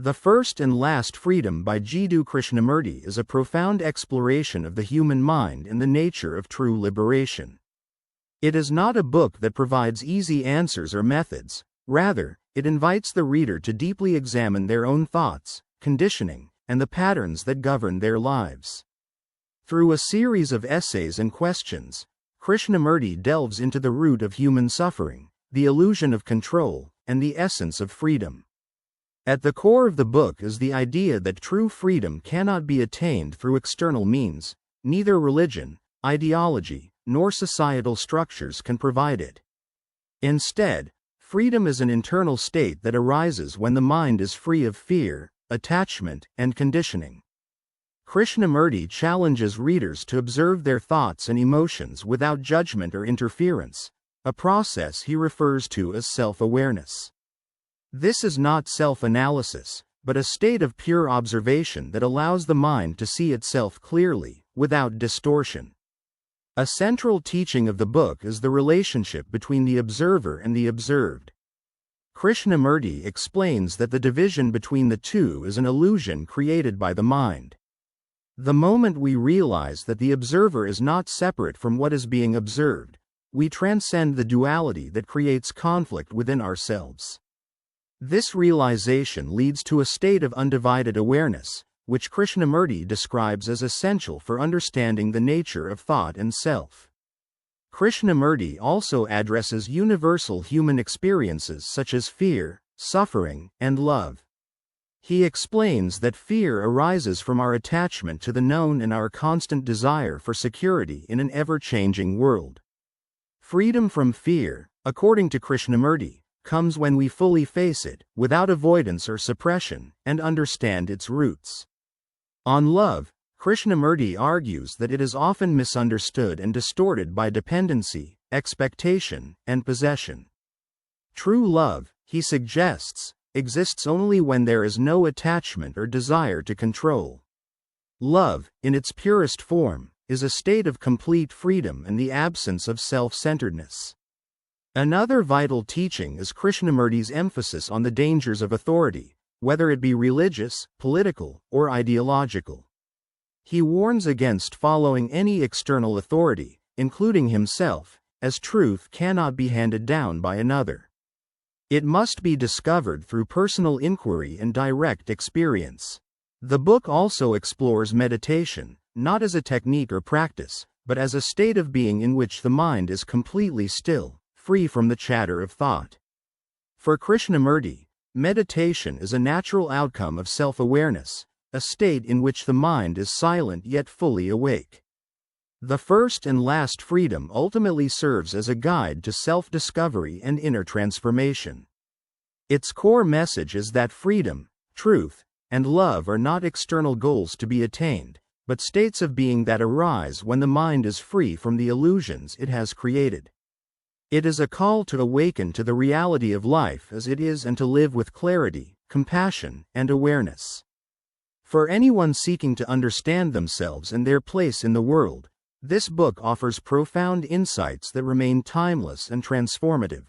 The First and Last Freedom by Jiddu Krishnamurti is a profound exploration of the human mind and the nature of true liberation. It is not a book that provides easy answers or methods, rather, it invites the reader to deeply examine their own thoughts, conditioning, and the patterns that govern their lives. Through a series of essays and questions, Krishnamurti delves into the root of human suffering, the illusion of control, and the essence of freedom. At the core of the book is the idea that true freedom cannot be attained through external means. Neither religion, ideology, nor societal structures can provide it. Instead, freedom is an internal state that arises when the mind is free of fear, attachment, and conditioning. Krishnamurti challenges readers to observe their thoughts and emotions without judgment or interference, a process he refers to as self-awareness. This is not self-analysis, but a state of pure observation that allows the mind to see itself clearly, without distortion. A central teaching of the book is the relationship between the observer and the observed. Krishnamurti explains that the division between the two is an illusion created by the mind. The moment we realize that the observer is not separate from what is being observed, we transcend the duality that creates conflict within ourselves. This realization leads to a state of undivided awareness, which Krishnamurti describes as essential for understanding the nature of thought and self. Krishnamurti also addresses universal human experiences such as fear, suffering, and love. He explains that fear arises from our attachment to the known and our constant desire for security in an ever-changing world. Freedom from fear, according to Krishnamurti, comes when we fully face it, without avoidance or suppression, and understand its roots. On love, Krishnamurti argues that it is often misunderstood and distorted by dependency, expectation, and possession. True love, he suggests, exists only when there is no attachment or desire to control. Love, in its purest form, is a state of complete freedom and the absence of self-centeredness. Another vital teaching is Krishnamurti's emphasis on the dangers of authority, whether it be religious, political, or ideological. He warns against following any external authority, including himself, as truth cannot be handed down by another. It must be discovered through personal inquiry and direct experience. The book also explores meditation, not as a technique or practice, but as a state of being in which the mind is completely still, free from the chatter of thought. For Krishnamurti, meditation is a natural outcome of self-awareness, a state in which the mind is silent yet fully awake. The First and Last Freedom ultimately serves as a guide to self-discovery and inner transformation. Its core message is that freedom, truth, and love are not external goals to be attained, but states of being that arise when the mind is free from the illusions it has created. It is a call to awaken to the reality of life as it is and to live with clarity, compassion, and awareness. For anyone seeking to understand themselves and their place in the world, this book offers profound insights that remain timeless and transformative.